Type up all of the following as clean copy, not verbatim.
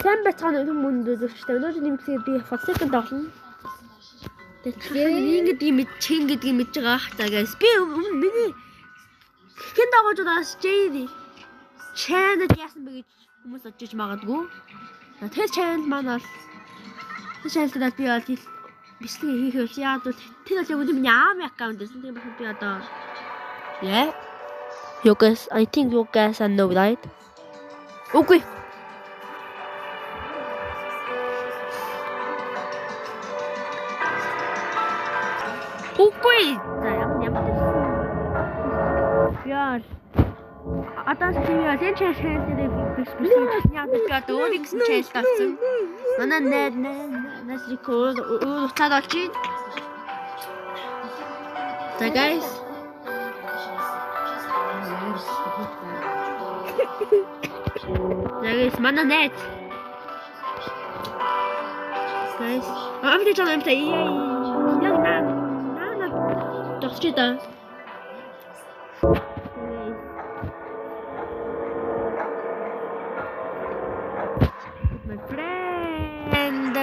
Сайн бацхан хүмүүс үзэгчтэй. Өнөөдөр нэмсэн би фасекэнд орно. Тэгэхээр ингэж юм чин гэдгийг мэдж байгаа. За guys би миний хэн дагуулжудаас JD channel яасан бэ гэж хүмүүс бодож магадгүй. Тэр channel маань бол тэр channel дээр би бол бичлэг хийхээс яад бол тэр бол миний аав аккаунт гэсэн. Тийм болохоор би одоо yeah. You guys, I think you guys know right? Okay. Укгүй. За ямар яа. Атас тиймээ энэ чанал дээр бис яадаг гэдэг өөрийн чанал тавьсан. Манай нас рекорд уцаад очив. За guys. Guys, mana net. Guys, apa dia jangan minta iya. Yang nana. Dah cerita. My friend.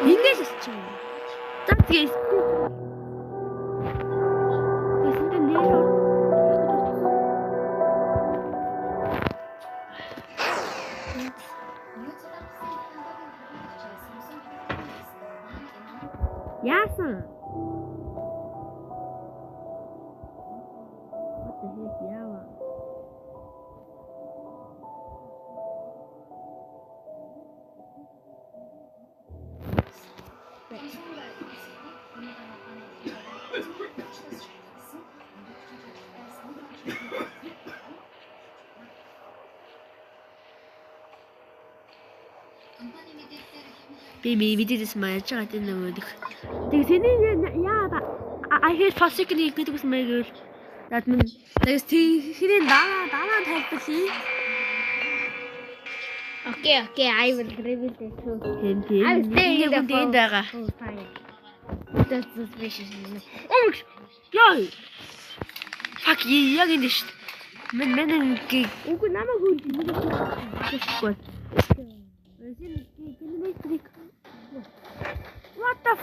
English is true. That is good. Isn't the name? Yes. What the heck, yeah. Baby, we did this my child in the wood. I heard for second you could my girl. That means there's tea hidden down have to see. Okay, I will reveal this too. I will stay in the fine. That's suspicious. Oh, yo! Fuck you, young in this. Men and gig. Oh, good, I'm a good. What the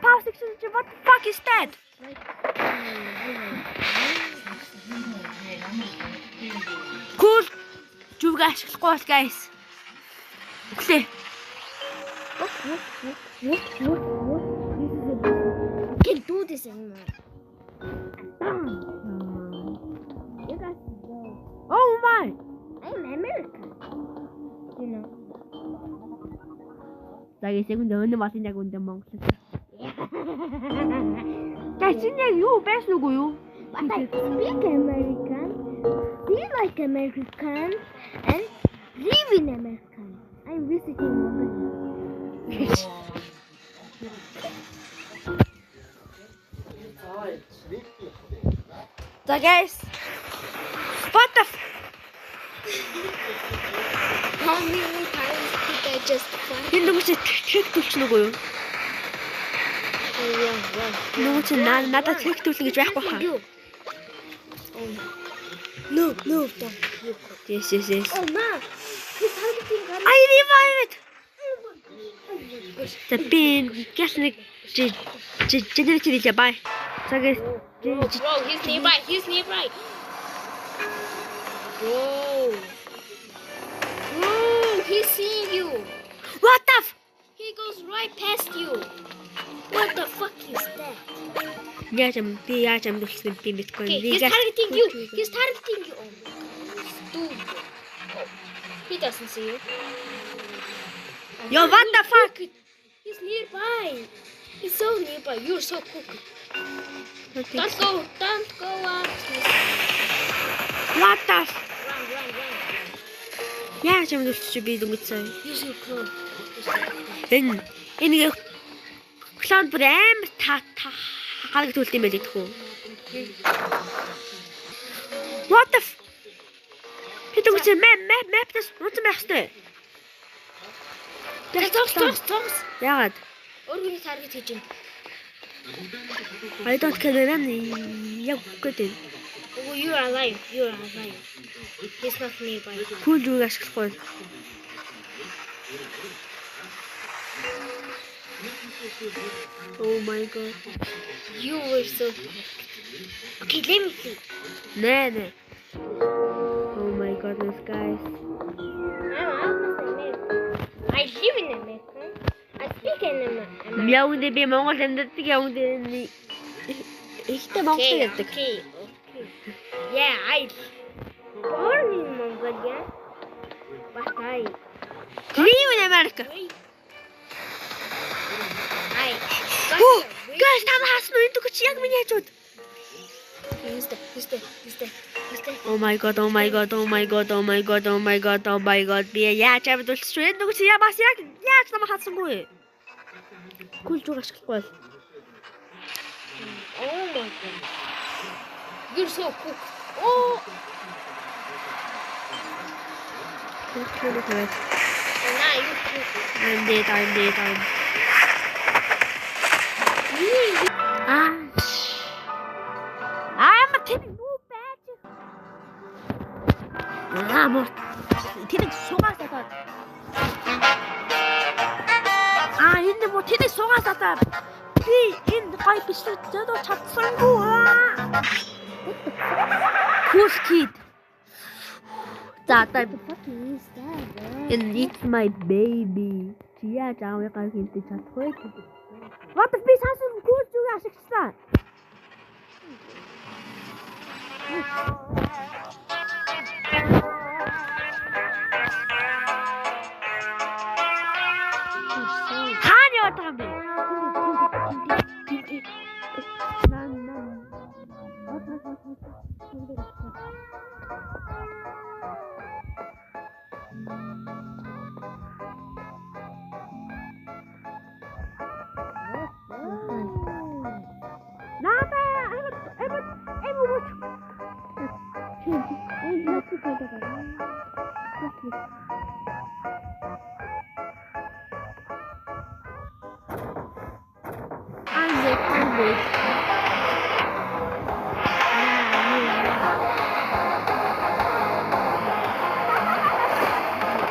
power section? What the fuck is that? Cool. You guys, squash guys. Okay. What? You can't do this anymore. You guys go. Oh my! I'm American. You know. Lagi segundo ano ba sinagunta mo? Kasi niya you best nuguyo. But I speak American, feel like American, and live in American. I'm visiting America. So guys, what the how many times did I just find? Hindi mo siya trick tulsunugoyo. No, it's not a trick to think it's No, don't. Yes. Oh, man. I revive it. The pin, getting it. Bye. So, guys. Whoa, he's nearby. Whoa, he's seeing you. What the He goes right past you. What the fuck is that? Yeah, I'm Bitcoin. Okay, he's targeting you. Oh, stupid. Oh, he doesn't see you. Yo, what the fuck? He's nearby. He's so nearby. You're so cooked. Okay. Don't go up. What the Run. Yeah, I'm just be the good side. Use your claw. In the cloud bram, how to ultimate it. What the He took a map, that's what's the master. Зогс. Яагаад? Өөргөний таргет хийж байна. I don't care and яг үгүй. Oh, you're alive. He's not nearby. Cool зүг ашиглахгүй. Oh my god. You were so okay, let me see. Nè. Oh my goodness, guys. I live in America. I speak in America. Мяунд би Монгол амьдардаг яванд ихтэй Монгол ярьдаг. Okay. Yeah, I born in Mongolia. But I Live in America. Oh, guys, там хаасан уу энэ чи яг миний хажууд. Oh my god. Би яаж авдулж байна нүг чи бас яг намайг хаасангүй. Кул зүг ашиглахгүй. Oh my god. You're so cool. Oh. Now you're cool. I'm dead. I'm a TV move back. 뭐 TV 속았다. 근데 뭐 TV 속았다. 인 거의 비슷해도 잡선고. Who's kid? That type of fucking is that? And it's my baby. 지야 자왜 가게 인데 자 토해. What the fish has some good to ask. 하냐 담배.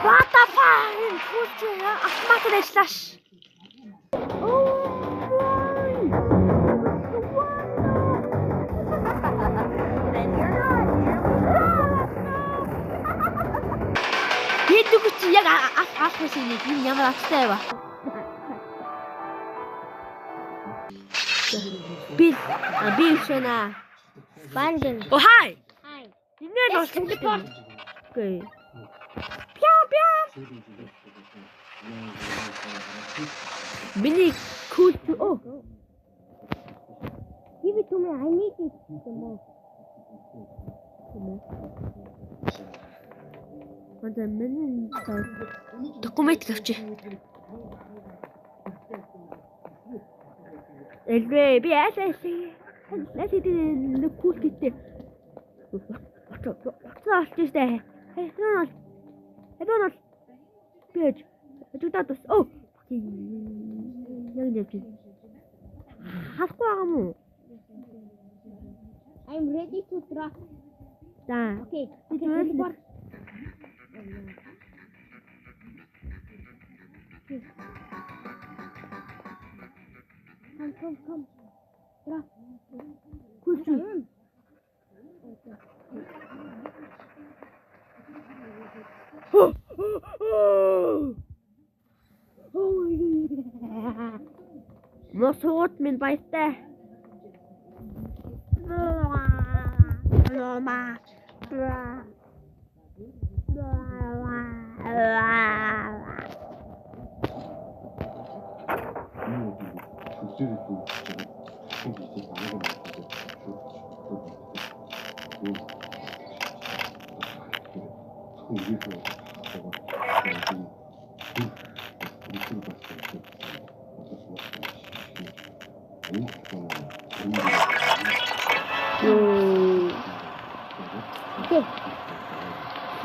What the fuck? Ахмад дэшлаш. Чи яг ахах шиг юм ямар аттай ба. Би шона. Bandon. Oh hi. Hi. Инээ Let's teleport. Okay. Пя. Миний cool to oh. Give it to me. I need it the most. Манай миний документ авчи. Элвэ би яасаа Let's cool гэдэг. Оцоо алчтай. Хэдэн бэж. Зүгтаа тус. Оо. Яг харахгүй байгаа мó. I'm ready to drop. За. Okay. Teleport. Come. Drop. Cool. Мосот минь баяртай. Okay.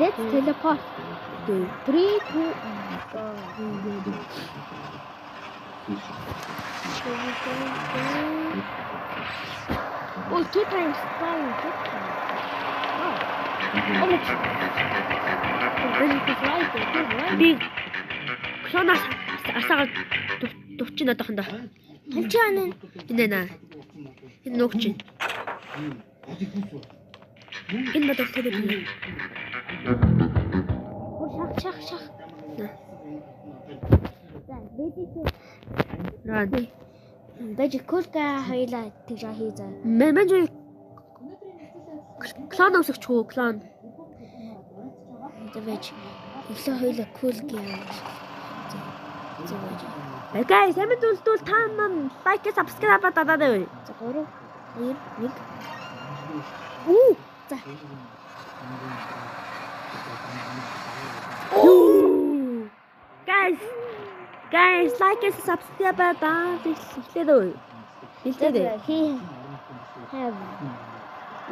Let's teleport. 3, 2, Oh, 2 times 5. Би клонаас асаагаад дувчин одоохондоо. Ханчаана. Энэ нэ. Энэ ногч. Энэ бодол тэр би. Шах. За, бэдик. Рад. Дэж кулка хоёлаа тэгж хийзээ. Мен жоо клон өсөж хөө клон. Тэвэж өглөө хоёлаа кулки яа. Guys, хэмэд үлдвэл та нам лайк и subscribe татаад. За 3 2 1. Уу. За. Guys, like and subscribe хэлээд. He have.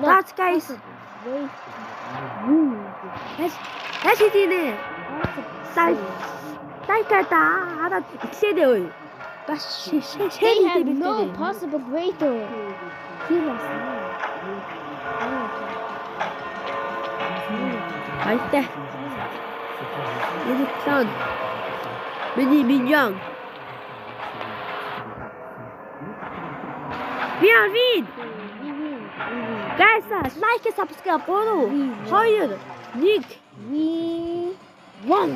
That's guys. Wait. That's it in it. Like та хараад хэлээд. Бас They have no possible way to heal us. Хайтай. Миний клон. Миний миньон. We are win. Guys, like and subscribe. 3 2 1. We won.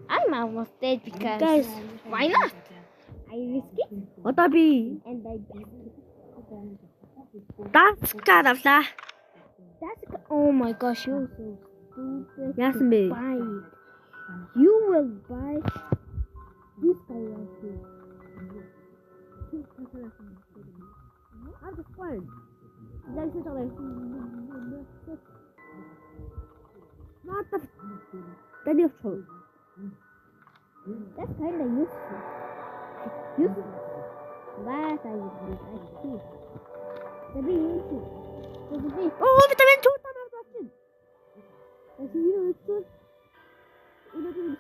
I'm almost dead because Guys. Why not? I risk it Одоо би and I дацгаа давлаа. oh my gosh, you're so stupid. Яасан бэ? Buy it. You will buy this guy right here. I'm just fine. Like this already. What the? Then you have That's kind of useful. But I would like to. The big issue. The big. Oh, vitamin 2 tama ba 'yun? Kasi yun, ito. Ito din